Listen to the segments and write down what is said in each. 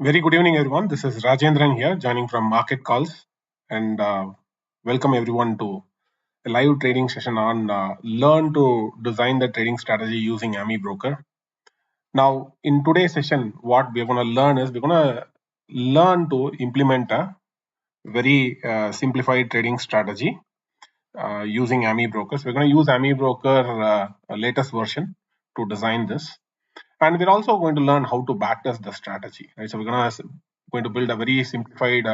Very good evening, everyone. This is Rajendran here, joining from Market Calls, and welcome everyone to a live trading session on learn to design the trading strategy using Amibroker. Now, in today's session, what we're going to learn is we're going to learn to implement a very simplified trading strategy using Amibroker. So we're going to use Amibroker latest version to design this. And we're also going to learn how to backtest the strategy. Right? So we're going to build a very simplified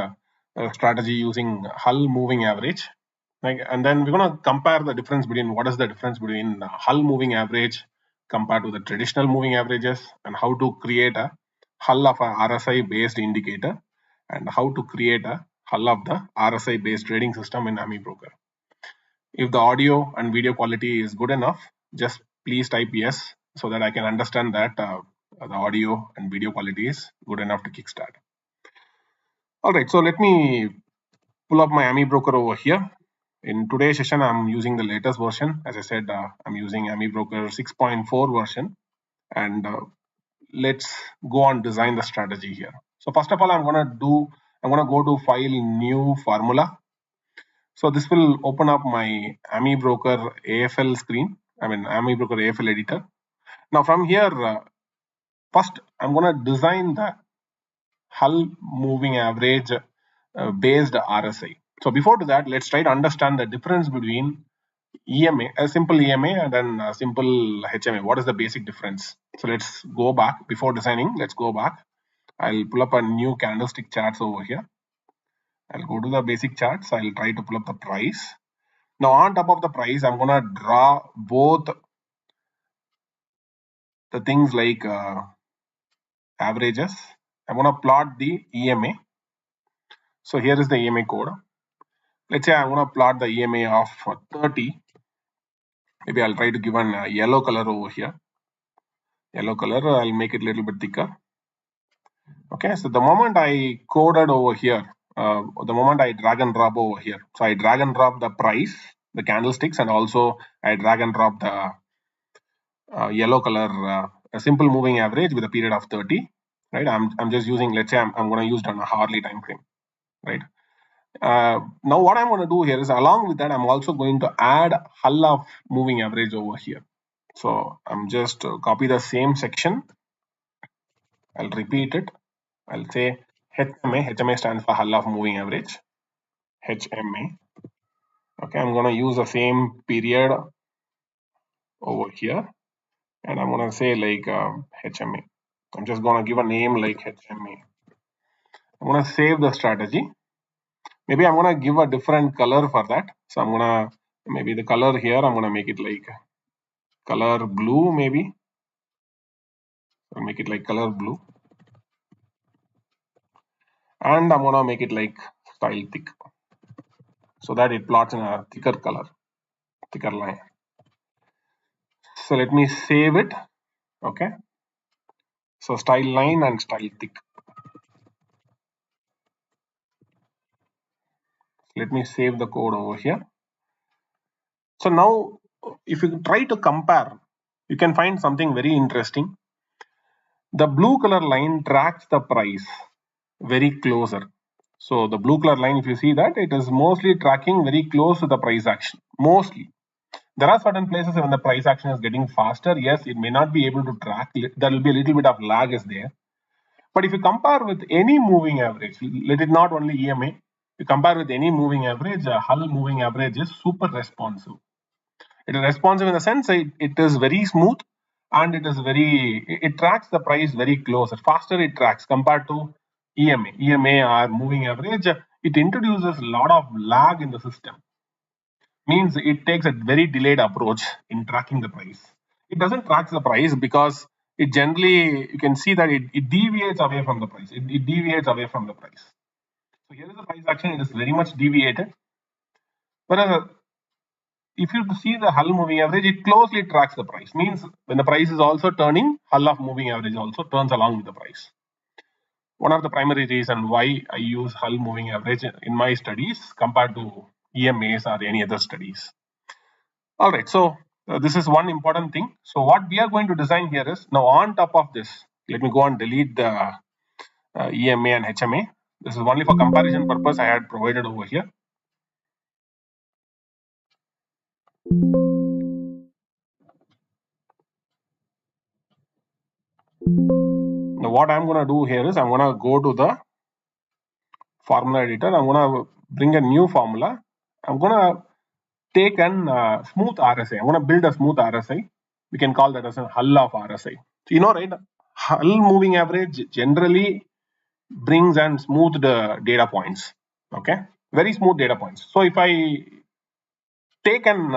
strategy using Hull moving average. Right? And then we're going to compare the difference between what is the difference between Hull moving average compared to the traditional moving averages, and how to create a Hull of a RSI based indicator, and how to create a Hull of the RSI based trading system in Amibroker. If the audio and video quality is good enough, just please type yes so that I can understand that the audio and video quality is good enough to kickstart. All right, so let me pull up my Amibroker over here. In today's session, I'm using the latest version. As I said, I'm using Amibroker 6.4 version, and let's go on design the strategy here. So first of all, I'm gonna go to File, New Formula. So this will open up my Amibroker AFL screen. Amibroker AFL editor. Now from here, first I'm going to design the Hull moving average based RSI. So before that, let's try to understand the difference between EMA, a simple EMA, and then a simple HMA. What is the basic difference? So let's go back. Before designing, let's go back. I'll pull up a new candlestick charts over here. I'll go to the basic charts. I'll try to pull up the price. Now on top of the price, I'm going to draw both the things like averages. I'm going to plot the EMA. So here is the EMA code. Let's say I'm going to plot the EMA of 30. Maybe I'll try to give a yellow color over here. Yellow color, I'll make it a little bit thicker. Okay, so the moment I coded over here, the moment I drag and drop over here, so I drag and drop the price, the candlesticks, and also I drag and drop the yellow color, a simple moving average with a period of 30. Right, I'm just using, let's say I'm going to use it on a hourly time frame. Right. Now what I'm going to do here is, along with that, I'm also going to add Hull of moving average over here. So I'm just copy the same section. I'll repeat it. I'll say HMA. HMA stands for Hull of moving average. HMA. Okay, I'm going to use the same period over here, and I'm going to say like HMA. I'm just going to give a name like HMA. I'm going to save the strategy. Maybe I'm going to give a different color for that. So I'm going to, maybe the color here, I'm going to make it like color blue, maybe. I'll make it like color blue. And I'm going to make it like style thick, so that it plots in a thicker color, thicker line. So let me save it. Okay. So style line and style thick. Let me save the code over here. So now, if you try to compare, you can find something very interesting. The blue color line tracks the price very closer. So the blue color line, if you see that, it is mostly tracking very close to the price action. Mostly. There are certain places when the price action is getting faster. Yes, it may not be able to track. There will be a little bit of lag is there. But if you compare with any moving average, let it not only EMA, you compare with any moving average, Hull moving average is super responsive. It is responsive in the sense it is very smooth, and it tracks the price very close. Faster it tracks compared to EMA. EMA or moving average, it introduces a lot of lag in the system. Means it takes a very delayed approach in tracking the price. It doesn't track the price because it generally, you can see that it deviates away from the price. It deviates away from the price. So here is the price action. It is very much deviated. Whereas if you see the Hull moving average, it closely tracks the price. Means when the price is also turning, Hull of moving average also turns along with the price. One of the primary reasons why I use Hull moving average in my studies compared to EMAs or any other studies. All right, so this is one important thing. So what we are going to design here is, now on top of this, let me go and delete the EMA and HMA. This is only for comparison purpose I had provided over here. Now what I'm going to do here is I'm going to go to the formula editor. I'm going to bring a new formula. I'm going to take an smooth RSI. I'm going to build a smooth RSI. We can call that as a hull of RSI. So you know, right? Hull moving average generally brings and smooth the data points. Okay, very smooth data points. So if I take an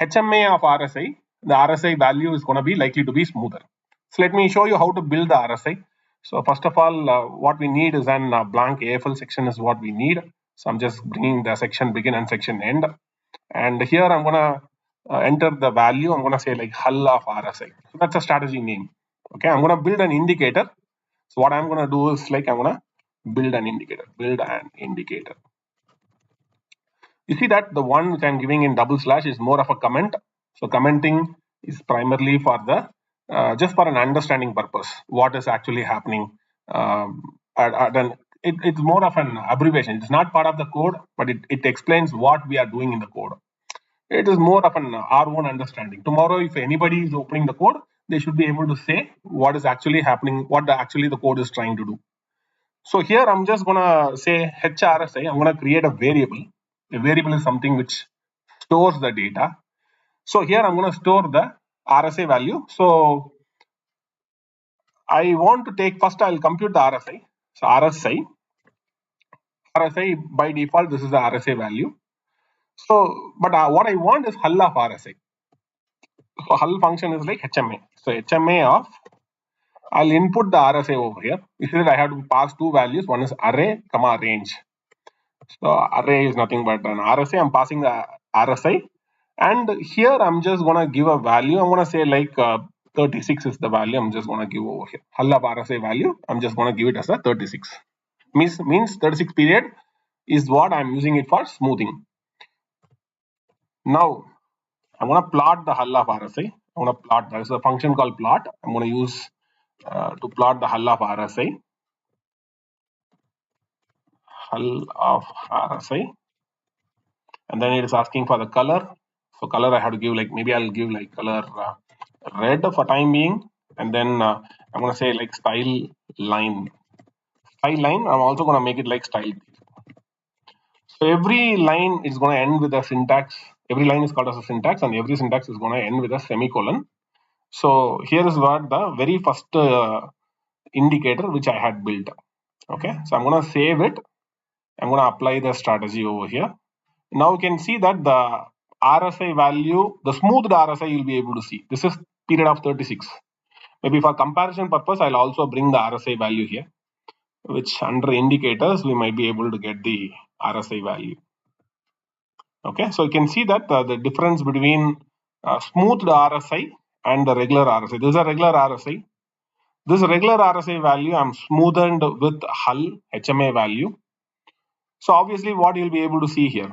HMA of RSI, the RSI value is going to be likely to be smoother. So let me show you how to build the RSI. So first of all, what we need is an blank AFL section is what we need. So I'm just bringing the section begin and section end. And here I'm going to enter the value. I'm going to say like hull of RSI. So that's a strategy name. Okay, I'm going to build an indicator. So what I'm going to do is like I'm going to build an indicator. You see that the one which I'm giving in double slash is more of a comment. So commenting is primarily for the just for an understanding purpose. What is actually happening? It's more of an abbreviation. It's not part of the code, but it explains what we are doing in the code. It is more of an our own understanding. Tomorrow, if anybody is opening the code, they should be able to say what is actually happening, what actually the code is trying to do. So here I'm just gonna say HRSI. I'm gonna create a variable. A variable is something which stores the data. So here I'm gonna store the RSI value. So I want to take first. I'll compute the RSI. So RSI by default this is the RSI value. So but what I want is hull of RSI. So hull function is like HMA. So HMA of I'll input the RSI over here. You see that I have to pass two values. One is array, comma range. So array is nothing but an RSI. I'm passing the RSI, and here I'm just gonna give a value. I'm gonna say like 36 is the value. I'm just gonna give over here. Hull of RSI value. I'm just gonna give it as a 36. Means 36 period is what I'm using it for smoothing. Now I'm gonna plot the hull of RSI. I'm gonna plot. There's a function called plot. I'm gonna use to plot the hull of RSI. Hull of RSI. And then it is asking for the color. So color I have to give like maybe I'll give like color red for time being, and then I'm gonna say like style line. I'm also gonna make it like style. So every line is gonna end with a syntax. Every line is called as a syntax, and every syntax is gonna end with a semicolon. So here is what the very first indicator which I had built. Okay, so I'm gonna save it. I'm gonna apply the strategy over here. Now you can see that the RSI value, the smoothed RSI you'll be able to see. This is period of 36. Maybe for comparison purpose, I'll also bring the RSI value here, which under indicators, we might be able to get the RSI value. Okay, so you can see that the difference between smoothed RSI and the regular RSI. This is a regular RSI. This regular RSI value, I'm smoothened with hull HMA value. So obviously what you'll be able to see here.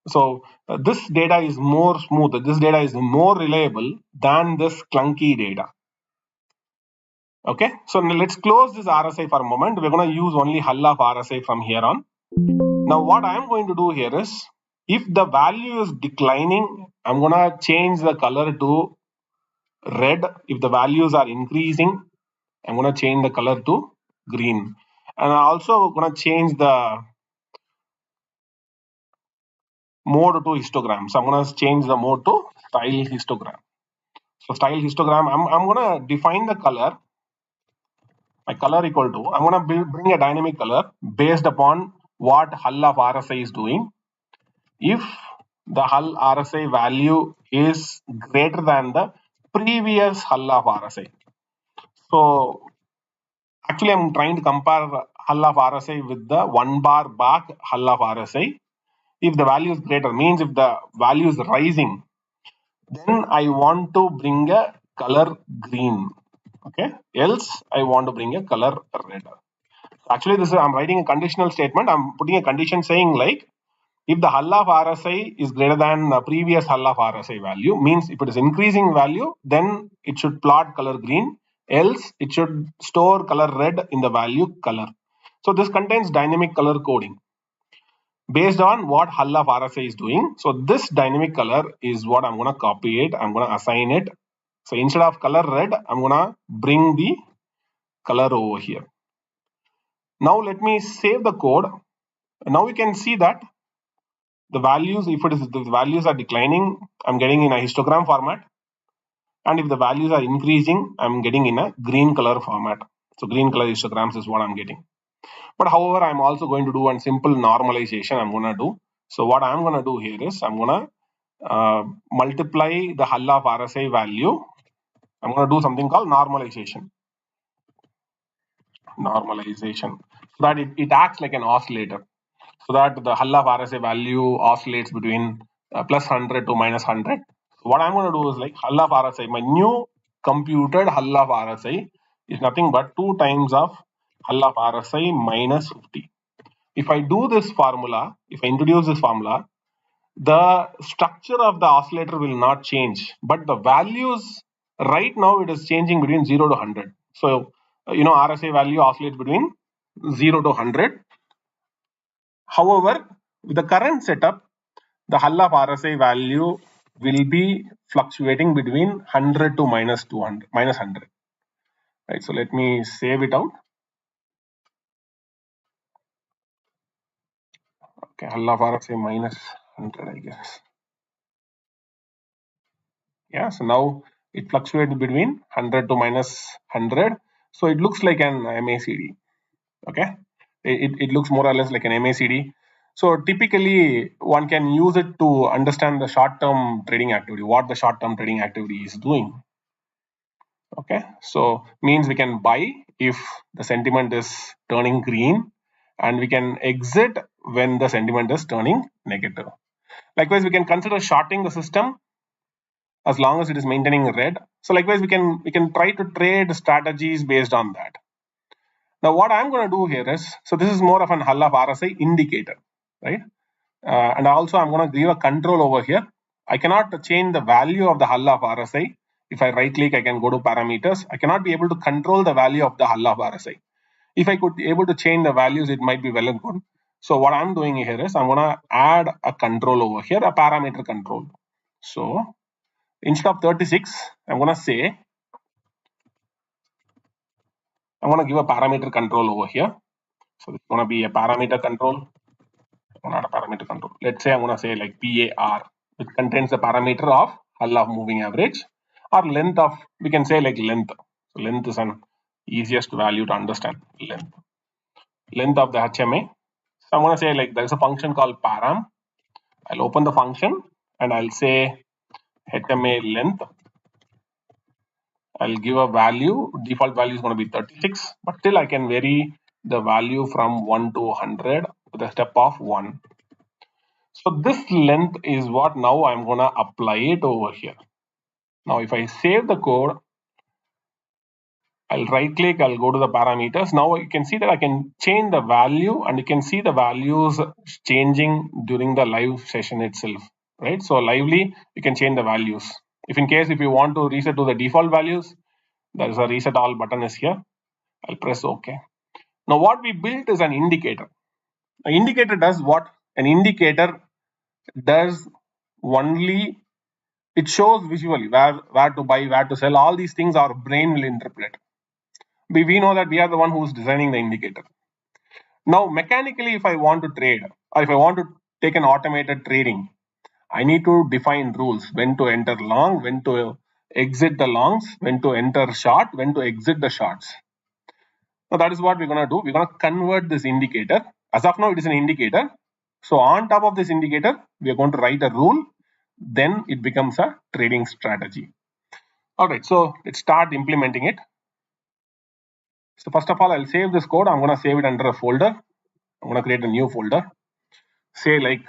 So this data is more smooth. This data is more reliable than this clunky data. Okay, so let's close this RSI for a moment. We're going to use only hull of RSI from here on. Now what I'm going to do here is, if the value is declining, I'm going to change the color to red. If the values are increasing, I'm going to change the color to green. And I'm also going to change the mode to histogram. So I'm going to change the mode to style histogram. So style histogram, I'm going to define the color. My color equal to, I'm going to bring a dynamic color based upon what hull of RSI is doing. If the hull RSI value is greater than the previous hull of RSI. So actually I'm trying to compare hull of RSI with the 1 bar back hull of RSI. If the value is greater, means if the value is rising, then I want to bring a color green. Okay, else I want to bring a color red. Actually, this is, I'm writing a conditional statement. I'm putting a condition saying like, if the hull of RSI is greater than the previous hull of RSI value, means if it is increasing value, then it should plot color green. else it should store color red in the value color. So this contains dynamic color coding based on what Hull of RSI is doing. So this dynamic color is what I'm going to copy it. I'm going to assign it. So instead of color red, I'm going to bring the color over here. Now let me save the code. Now we can see that the values, if the values are declining, I'm getting in a histogram format. And if the values are increasing, I'm getting in a green color format. So green color histograms is what I'm getting. But however, I'm also going to do one simple normalization I'm going to do. So what I'm going to do here is I'm going to multiply the Hull of RSI value. I'm going to do something called normalization. So that it acts like an oscillator. So that the Hull of RSI value oscillates between plus 100 to minus 100. So what I'm going to do is like Hull of RSI, my new computed Hull of RSI is nothing but 2 times of Hull of RSI minus 50. If I do this formula, if I introduce this formula, the structure of the oscillator will not change, but the values right now it is changing between 0 to 100. So, RSI value oscillates between 0 to 100. However, with the current setup, the Hull of RSI value will be fluctuating between 100 to minus 200, minus 100. Right. So let me save it out. Okay, Hull of RSI minus 100, I guess. Yeah. So now it fluctuates between 100 to minus 100. So it looks like an MACD. Okay. It looks more or less like an MACD. So typically one can use it to understand the short-term trading activity, what the short-term trading activity is doing. Okay, so means we can buy if the sentiment is turning green, and we can exit when the sentiment is turning negative. Likewise, we can consider shorting the system as long as it is maintaining red. So likewise, we can try to trade strategies based on that. Now what I'm going to do here is, so this is more of an Hull of RSI indicator, right? And also I'm going to give a control over here. I cannot change the value of the Hull of RSI. If I right click, I can go to parameters. I cannot be able to control the value of the Hull of RSI. If I could be able to change the values, it might be well and good. So what I'm doing here is I'm going to add a control over here, a parameter control. So instead of 36, I'm going to say, I'm going to give a parameter control over here. So it's going to be a parameter control. Not a parameter control. Let's say I'm going to say like PAR, which contains the parameter of Hull of moving average, or length of, we can say like length. So length is an easiest value to understand. Length of the HMA. So I'm going to say like there's a function called param. I'll open the function and I'll say HMA length. I'll give a value. Default value is going to be 36, but still I can vary the value from 1 to 100 with a step of 1. So this length is what now I'm going to apply it over here. Now if I save the code, I'll right click, I'll go to the parameters. Now you can see that I can change the value, and you can see the values changing during the live session itself, right? So lively, you can change the values. If in case if you want to reset to the default values, there is a reset all button is here. I'll press OK. Now what we built is an indicator. An indicator does what? An indicator does only, it shows visually where to buy, where to sell. All these things our brain will interpret. We know that we are the one who's designing the indicator. Now mechanically, if I want to trade, or if I want to take an automated trading, I need to define rules: when to enter long, when to exit the longs, when to enter short, when to exit the shorts. Now that is what we're going to do. We're going to convert this indicator. As of now, it is an indicator. So on top of this indicator, we are going to write a rule. Then it becomes a trading strategy. All right, so let's start implementing it. So first of all, I'll save this code. I'm going to save it under a folder. I'm going to create a new folder. Say like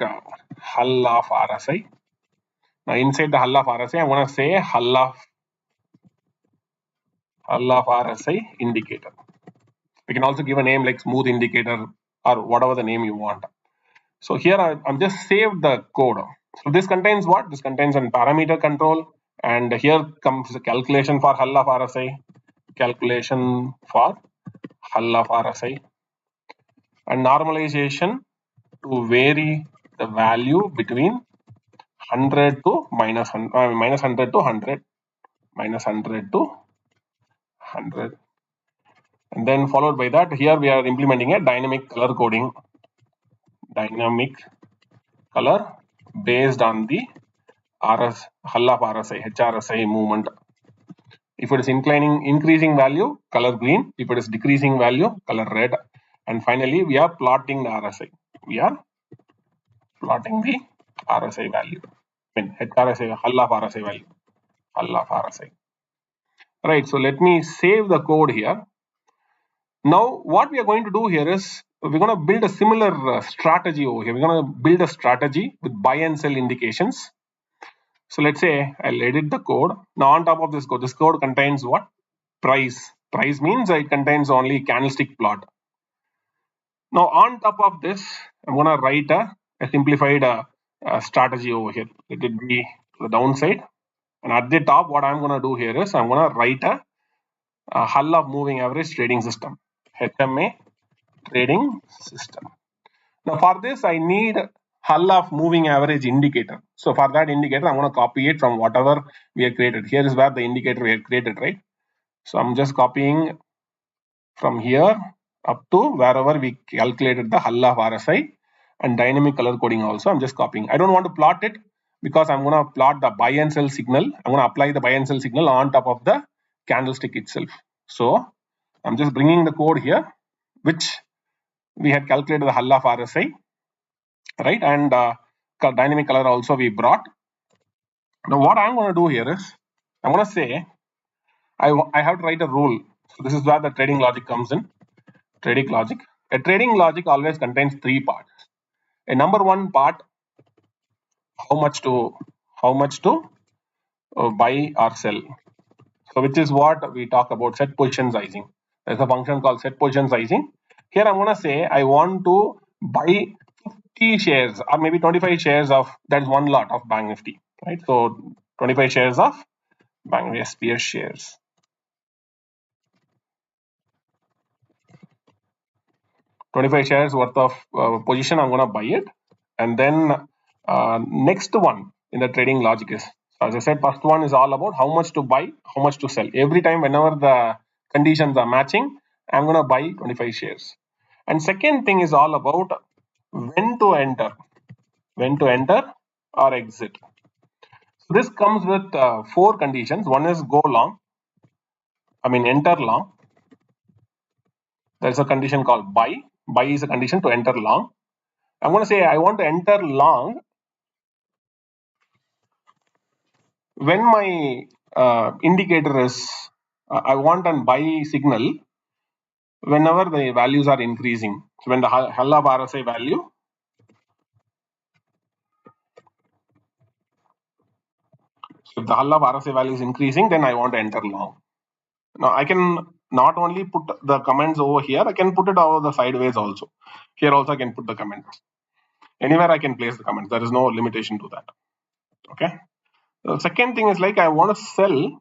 Hull of RSI. Now inside the Hull of RSI, I'm going to say Hull of RSI indicator. We can also give a name like smooth indicator or whatever the name you want. So here I'm just saved the code. So this contains what? This contains a parameter control, and here comes the calculation for Hull of RSI. calculation for hull of RSI, and normalization to vary the value between 100 to minus 100 to 100, minus 100 to 100. And then followed by that, here we are implementing a dynamic color coding, dynamic color based on the hull of RSI, HRSI movement. If it is increasing value, color green. If it is decreasing value, color red. And finally, we are plotting the RSI. We are plotting the RSI value. I mean, HRSI, hull of RSI value. Hull of RSI. Right. So let me save the code here. Now, what we are going to do here is we're going to build a similar strategy over here. We're going to build a strategy with buy and sell indications. So let's say I'll edit the code. Now on top of this code contains what? Price. Price means it contains only candlestick plot. Now on top of this, I'm going to write a simplified strategy over here. Let it be to the downside. And at the top, what I'm going to do here is I'm going to write a hull of moving average trading system. HMA trading system. Now for this, I need hull of moving average indicator. So for that indicator, I'm going to copy it from whatever we have created. Here is where the indicator we have created, right? So I'm just copying from here up to wherever we calculated the hull of RSI and dynamic color coding also. I'm just copying. I don't want to plot it because I'm going to plot the buy and sell signal. I'm going to apply the buy and sell signal on top of the candlestick itself. So I'm just bringing the code here, which we had calculated the hull of RSI, right? And dynamic color also we brought. Now what I'm going to do here is I'm going to say I have to write a rule. So this is where the trading logic comes in. Trading logic. A trading logic always contains three parts. A number one part, how much to buy or sell. So which is what we talk about set position sizing. There's a function called set position sizing. Here I'm going to say I want to buy 50 shares or maybe 25 shares of, that's one lot of Bank Nifty, right? So 25 shares of Bank Nifty SPS shares. 25 shares worth of position, I'm going to buy it. And then next one in the trading logic is, as I said, first one is all about how much to buy, how much to sell. Every time whenever the conditions are matching, I'm going to buy 25 shares. And second thing is all about when to enter or exit. So this comes with four conditions. One is go long, enter long. There's a condition called buy. Buy is a condition to enter long. I'm going to say I want to enter long when my indicator is, I want an buy signal whenever the values are increasing. So when the hull of RSI value, so if the hull of RSI value is increasing, then I want to enter long. Now I can not only put the comments over here, I can put it over the sideways also. Here also I can put the comments. Anywhere I can place the comments. There is no limitation to that. Okay. The second thing is like I want to sell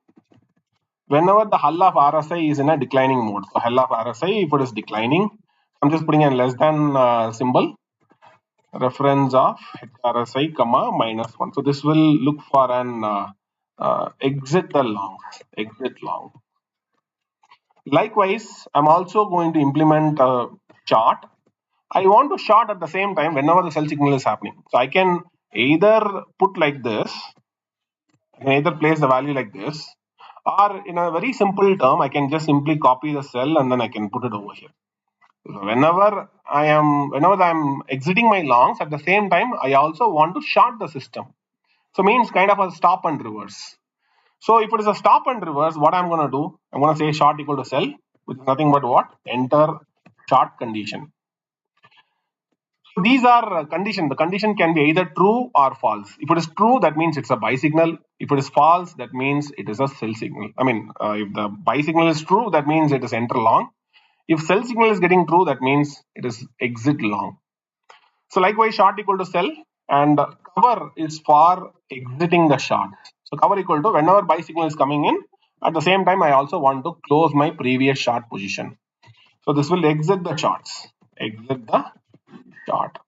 whenever the hull of RSI is in a declining mode. So hull of RSI, if it is declining, I'm just putting a less than symbol, reference of RSI comma -1. So this will look for an exit the long, exit long. Likewise, I'm also going to implement a chart. I want to short at the same time whenever the sell signal is happening. So I can either put like this, I can either place the value like this, or in a very simple term, I can just simply copy the cell and then I can put it over here. So whenever I'm exiting my longs, at the same time, I also want to short the system. So means kind of a stop and reverse. So if it is a stop and reverse, what I'm going to do, I'm going to say short equal to sell, which is nothing but what? Enter short condition. So these are condition. The condition can be either true or false. If it is true, that means it's a buy signal. If it is false, that means it is a sell signal. If the buy signal is true, that means it is enter long. If sell signal is getting true, that means it is exit long. So likewise, short equal to sell, and cover is for exiting the short. So cover equal to whenever buy signal is coming in, At the same time, I also want to close my previous short position. So this will exit the charts. Exit the chart.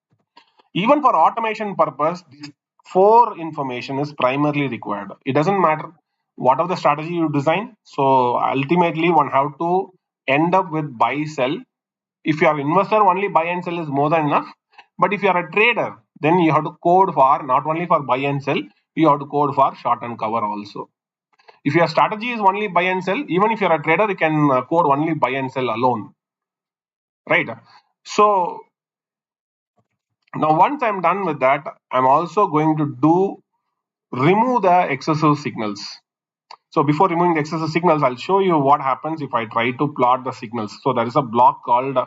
Even for automation purpose, this 4 information is primarily required. It doesn't matter what of the strategy you design. So ultimately, one have to end up with buy sell. If you are investor, only buy and sell is more than enough. But if you are a trader, then you have to code for not only for buy and sell, you have to code for short and cover also. If your strategy is only buy and sell, even if you're a trader, you can code only buy and sell alone, right? So now once I'm done with that, I'm also going to remove the excessive signals. So before removing the excessive signals, I'll show you what happens if I try to plot the signals. So there is a block called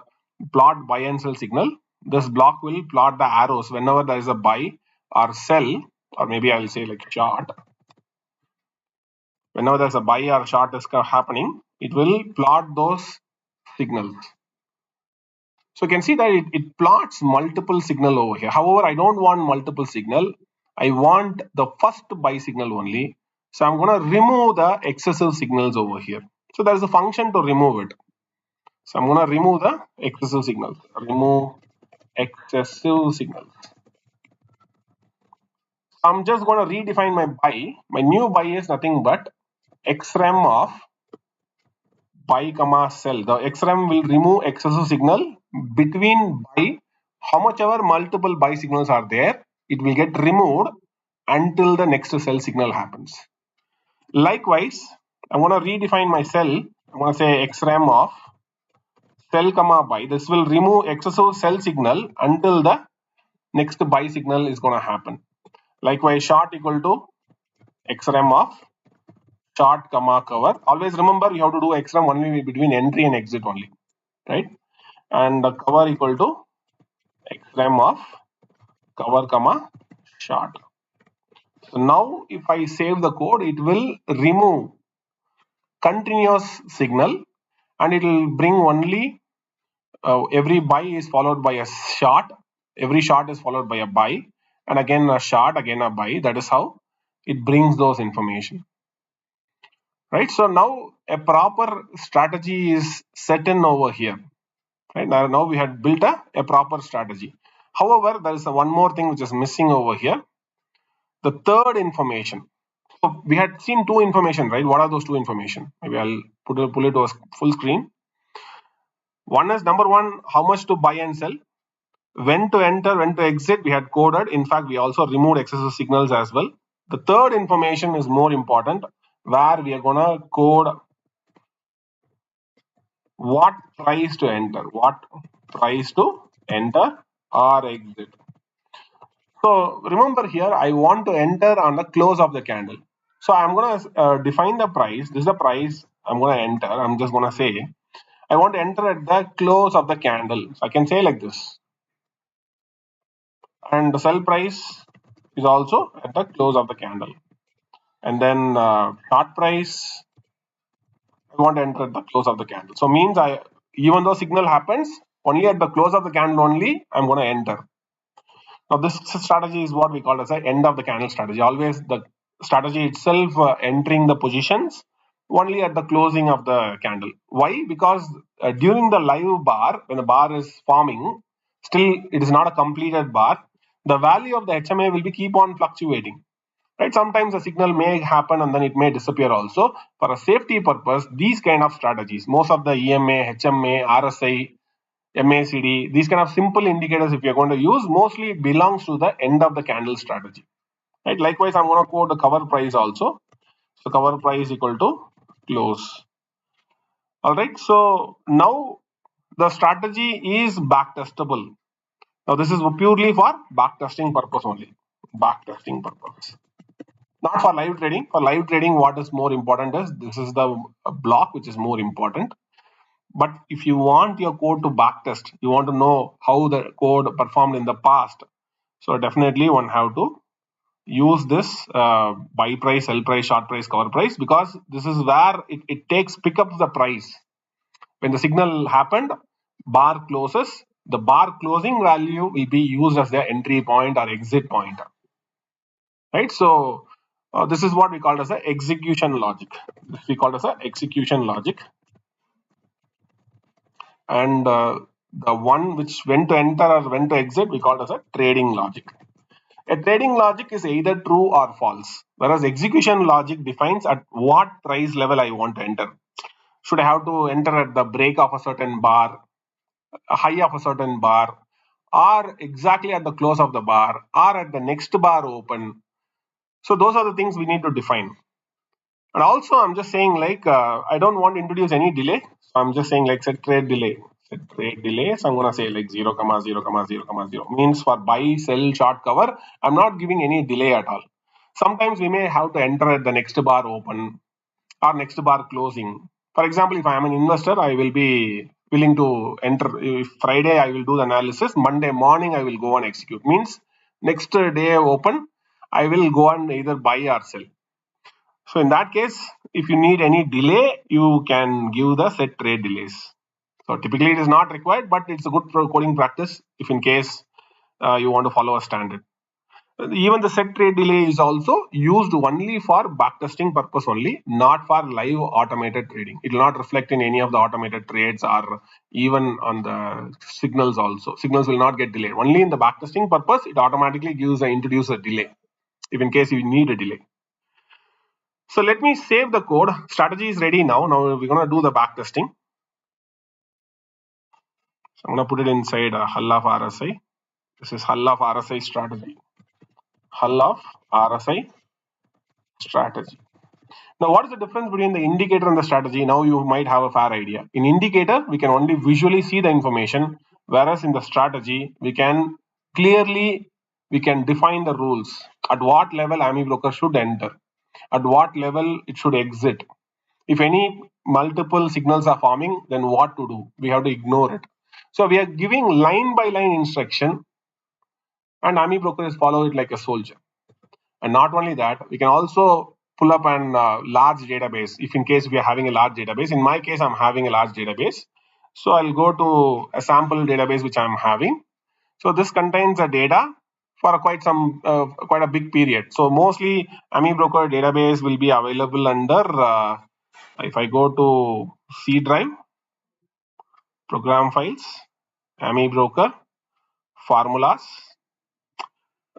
plot buy and sell signal. This block will plot the arrows whenever there is a buy or sell, or maybe I'll say like short. Whenever there's a buy or short is happening, it will plot those signals. So you can see that it plots multiple signal over here. However, I don't want multiple signal. I want the first buy signal only. So I'm going to remove the excessive signals over here. So there is a function to remove it. So I'm going to remove the excessive signals. Remove excessive signals. I'm just going to redefine my buy. My new buy is nothing but xrem of buy comma sell. The xrem will remove excessive signal between buy. How much ever multiple buy signals are there, it will get removed until the next sell signal happens. Likewise, I'm going to redefine my sell. I'm going to say xrem of sell comma buy. This will remove excessive sell signal until the next buy signal is going to happen. Likewise, short equal to xrem of short comma cover. Always remember you have to do xrem only between entry and exit only, right? And the cover equal to xrem of cover comma short. So now if I save the code, it will remove continuous signal and it will bring only every buy is followed by a short, every short is followed by a buy, and again a short, again a buy. That is how it brings those information, right? So now a proper strategy is set in over here, right? Now we had built a proper strategy. However, there is one more thing which is missing over here, the third information. So we had seen 2 information, right? What are those 2 information? Maybe I'll pull it to a full screen. One is number 1, how much to buy and sell. When to enter, when to exit, we had coded. In fact, we also removed excessive signals as well. The third information is more important, where we are going to code what price to enter, or exit. So remember here, I want to enter on the close of the candle. So I'm going to define the price. This is the price I'm going to enter. I'm just going to say, I want to enter at the close of the candle. So I can say like this. And the sell price is also at the close of the candle. And then short price, I want to enter at the close of the candle. So means even though signal happens, only at the close of the candle only, I'm going to enter. Now this strategy is what we call as the end of the candle strategy. Always the strategy itself entering the positions only at the closing of the candle. Why? Because during the live bar, when the bar is forming, still it is not a completed bar. The value of the HMA will be keep on fluctuating. Right? Sometimes a signal may happen and then it may disappear also. For a safety purpose, these kind of strategies, most of the EMA, HMA, RSI, MACD, these kind of simple indicators, if you're going to use, mostly it belongs to the end of the candle strategy. Right? Likewise, I'm going to quote the cover price also. So cover price equal to close. All right. So now the strategy is backtestable. Now this is purely for backtesting purpose only. Backtesting purpose. Not for live trading. For live trading, what is more important is this is the block which is more important. But if you want your code to backtest, you want to know how the code performed in the past. So definitely one have to use this buy price, sell price, short price, cover price, because this is where it pick up the price. When the signal happened, bar closes, the bar closing value will be used as the entry point or exit point. Right? So This is what we call as a execution logic. This we call as a execution logic. And the one which when to enter or when to exit, we call it as a trading logic. A trading logic is either true or false, whereas execution logic defines at what price level I want to enter. Should I have to enter at the break of a certain bar, a high of a certain bar, or exactly at the close of the bar, or at the next bar open? So those are the things we need to define. And also, I'm just saying like I don't want to introduce any delay. So I'm just saying like set trade delay. Set trade delay. So I'm gonna say like 0, 0, 0, 0 means for buy, sell, short, cover. I'm not giving any delay at all. Sometimes we may have to enter at the next bar open or next bar closing. For example, if I am an investor, I will be willing to enter. If Friday I will do the analysis, Monday morning I will go and execute. Means next day open, I will go and either buy or sell. So in that case, if you need any delay, you can give the set trade delays. So typically it is not required, but it's a good coding practice if in case you want to follow a standard. Even the set trade delay is also used only for backtesting purpose only, not for live automated trading. It will not reflect in any of the automated trades or even on the signals also. Signals will not get delayed. Only in the backtesting purpose, it automatically introduce a delay if in case you need a delay. So let me save the code. Strategy is ready now. Now we're going to do the back testing. So I'm going to put it inside Hull of RSI. This is Hull of RSI strategy. Hull of RSI strategy. Now, what is the difference between the indicator and the strategy? Now you might have a fair idea. In indicator, we can only visually see the information, whereas in the strategy, we can define the rules. At what level Amibroker should enter, at what level it should exit. If any multiple signals are forming, then what to do? We have to ignore it. So we are giving line by line instruction, and Amibroker is follow it like a soldier. And not only that, we can also pull up an large database. If in case we are having a large database, in my case, I'm having a large database. So I'll go to a sample database which I'm having. So this contains a data for quite a big period. So mostly Amibroker database will be available under if I go to C drive, program files, Amibroker, formulas,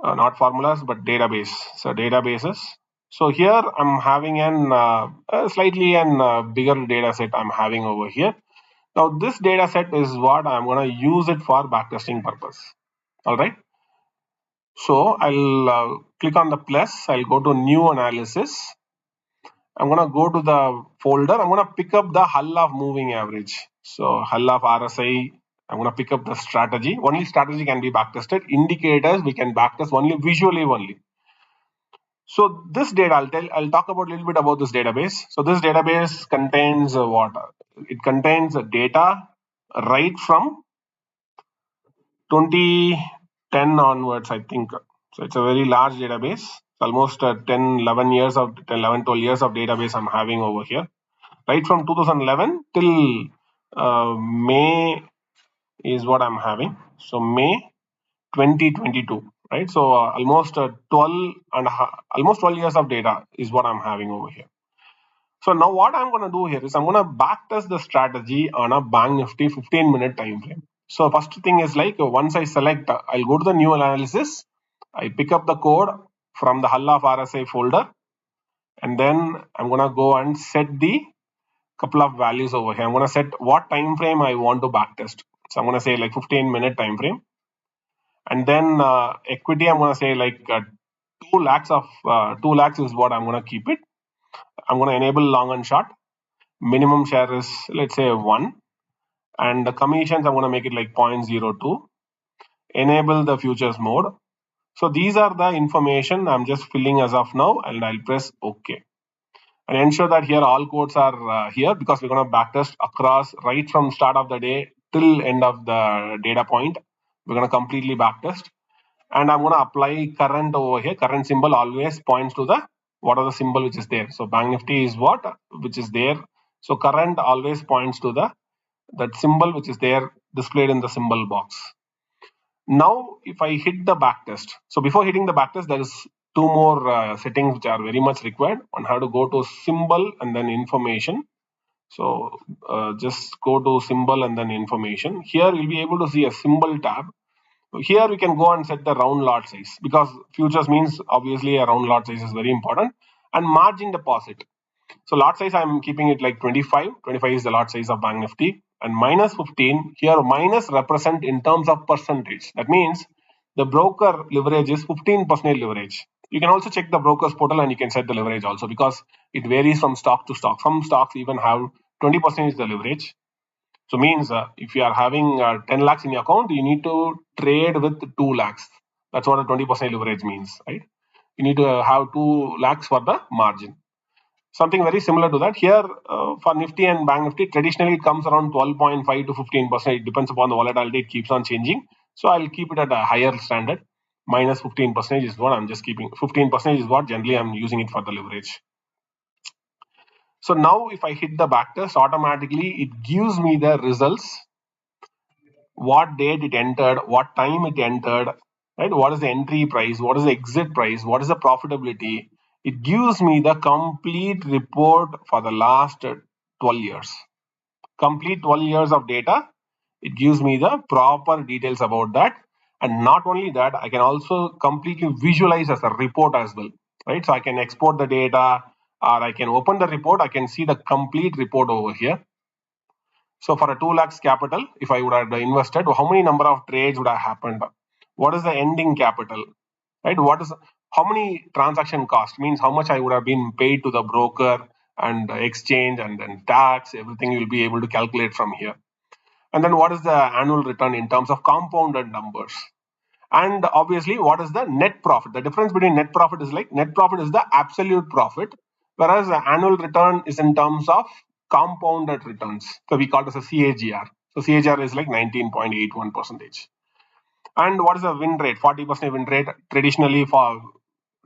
not formulas, but database. So databases. So here I'm having a slightly bigger data set I'm having over here. Now this data set is what I'm going to use it for backtesting purpose. All right. So I'll click on the plus. I'll go to new analysis. I'm going to go to the folder. I'm going to pick up the Hull of moving average. So Hull of RSI, I'm going to pick up the strategy. Only strategy can be backtested. Indicators, we can backtest only visually only. So this data, I'll talk about a little bit about this database. So this database contains what? It contains data right from 2010 onwards, I think. So it's a very large database. It's almost 11 years of 11, 12 years of database I'm having over here. Right from 2011 till May is what I'm having. So May 2022, right? So almost 12 years of data is what I'm having over here. So now what I'm going to do here is I'm going to backtest the strategy on a Bank Nifty 15-minute time frame. So first thing is like once I select, I'll go to the new analysis. I pick up the code from the Hull of RSI folder, and then I'm going to go and set the couple of values over here. I'm going to set what time frame I want to backtest. So I'm going to say like 15-minute time frame. And then equity, I'm going to say like 2 lakhs is what I'm going to keep it. I'm going to enable long and short. Minimum share is, let's say, 1. And the commissions, I'm going to make it like 0.02. Enable the futures mode. So these are the information I'm just filling as of now, and I'll press OK. And ensure that here all codes are here, because we're going to backtest across right from start of the day till end of the data point. We're going to completely backtest. And I'm going to apply current over here. Current symbol always points to the what are the symbol which is there. So Bank Nifty is what which is there. So current always points to that symbol which is there displayed in the symbol box. Now if I hit the backtest, so before hitting the backtest, there is two more settings which are very much required. One, have to go to symbol and then information. So just go to symbol and then information. Here you'll be able to see a symbol tab. Here we can go and set the round lot size, because futures means obviously a round lot size is very important, and margin deposit. So lot size, I'm keeping it like 25. 25 is the lot size of Bank Nifty, and minus 15. Here minus represent in terms of percentage. That means the broker leverage is 15% leverage. You can also check the broker's portal and you can set the leverage also, because it varies from stock to stock. Some stocks even have 20% is the leverage. So means if you are having 10 lakhs in your account, you need to trade with 2 lakhs. That's what a 20% leverage means, right? You need to have 2 lakhs for the margin. Something very similar to that. Here for Nifty and Bank Nifty, traditionally it comes around 12.5 to 15%. It depends upon the volatility, it keeps on changing. So I'll keep it at a higher standard. Minus 15% is what I'm just keeping. 15% is what generally I'm using it for the leverage. So now if I hit the backtest, automatically it gives me the results, what date it entered, what time it entered, right? What is the entry price, what is the exit price, what is the profitability. It gives me the complete report for the last 12 years. Complete 12 years of data. It gives me the proper details about that. And not only that, I can also completely visualize as a report as well, right? So I can export the data, or I can open the report. I can see the complete report over here. So for a 2 lakhs capital, if I would have invested, how many number of trades would have happened? What is the ending capital, right? What is, how many transaction cost, means how much I would have been paid to the broker and exchange and then tax, everything you'll be able to calculate from here. And then what is the annual return in terms of compounded numbers? And obviously, what is the net profit? The difference between net profit is like, net profit is the absolute profit, whereas the annual return is in terms of compounded returns. So we call it as a CAGR. So CAGR is like 19.81%. And what is the win rate? 40% win rate. Traditionally, for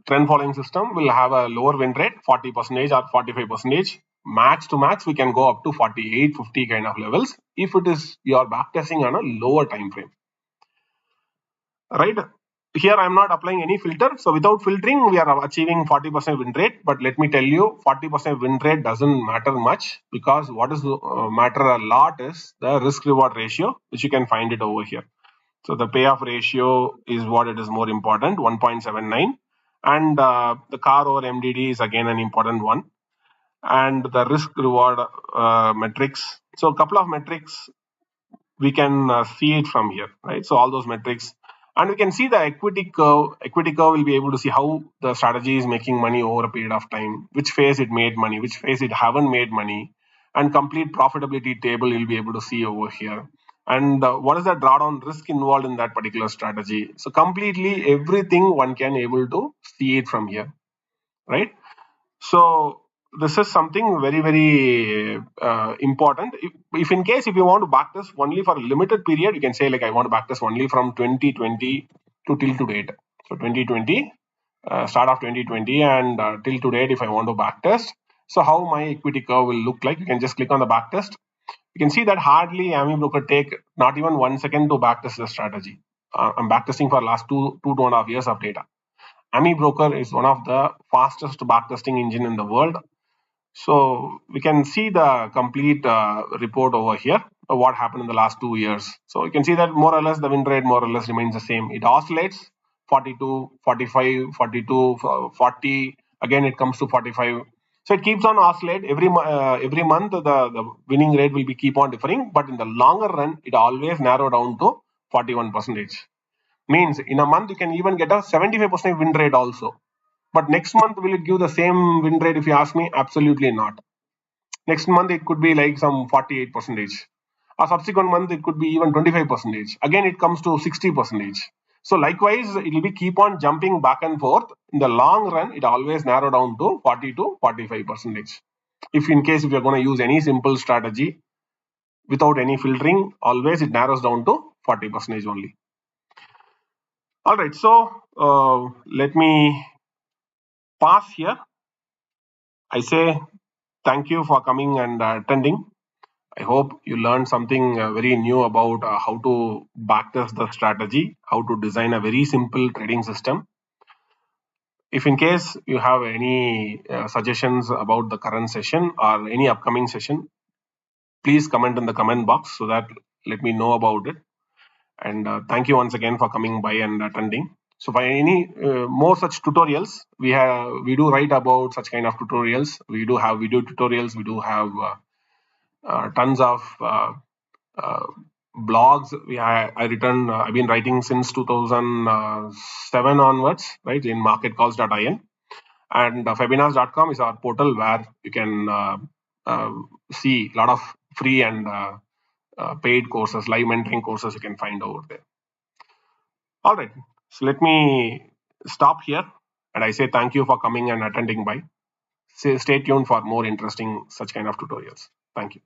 trend following system, will have a lower win rate, 40% or 45%. Max to max, we can go up to 48, 50 kind of levels if it is your backtesting on a lower time frame. Right here, I'm not applying any filter. So without filtering, we are achieving 40% win rate. But let me tell you, 40% win rate doesn't matter much, because what is matter a lot is the risk reward ratio, which you can find it over here. So the payoff ratio is what it is more important, 1.79. And the CAR over MDD is again an important one. And the risk reward metrics. So a couple of metrics we can see it from here, right? So all those metrics, and we can see the equity curve. Equity curve will be able to see how the strategy is making money over a period of time, which phase it made money, which phase it haven't made money, and complete profitability table you'll be able to see over here. And what is the drawdown risk involved in that particular strategy? So completely everything one can able to see it from here, right? So this is something very, very important. If in case if you want to backtest only for a limited period, you can say like I want to backtest only from 2020 to till to date. So 2020, start of 2020 and till to date, if I want to backtest. So how my equity curve will look like, you can just click on the backtest. You can see that hardly Amibroker take not even 1 second to backtest the strategy. I'm backtesting for last two and a half years of data. Amibroker is one of the fastest backtesting engine in the world. So we can see the complete report over here, what happened in the last 2 years. So you can see that more or less the win rate more or less remains the same. It oscillates 42, 45, 42, 40. Again, it comes to 45. So it keeps on oscillate every month. The winning rate will be keep on differing, but in the longer run, it always narrow down to 41%. Means in a month you can even get a 75% win rate also. But next month, will it give the same win rate if you ask me? Absolutely not. Next month, it could be like some 48%. A subsequent month, it could be even 25%. Again, it comes to 60%. So likewise, it will be keep on jumping back and forth. In the long run, it always narrow down to 40 to 45%. If in case if you're going to use any simple strategy without any filtering, always it narrows down to 40% only. All right, so let me pause here. I say thank you for coming and attending. I hope you learned something very new about how to backtest the strategy, how to design a very simple trading system. If in case you have any suggestions about the current session or any upcoming session, please comment in the comment box so that let me know about it. And thank you once again for coming by and attending. So for any more such tutorials, we do write about such kind of tutorials. We do have video tutorials. We do have tons of blogs. I've been writing since 2007 onwards, right, in marketcalls.in. And webinars.com is our portal where you can see a lot of free and paid courses, live mentoring courses you can find over there. All right, so let me stop here, and I say thank you for coming and attending by. Stay tuned for more interesting such kind of tutorials. Thank you.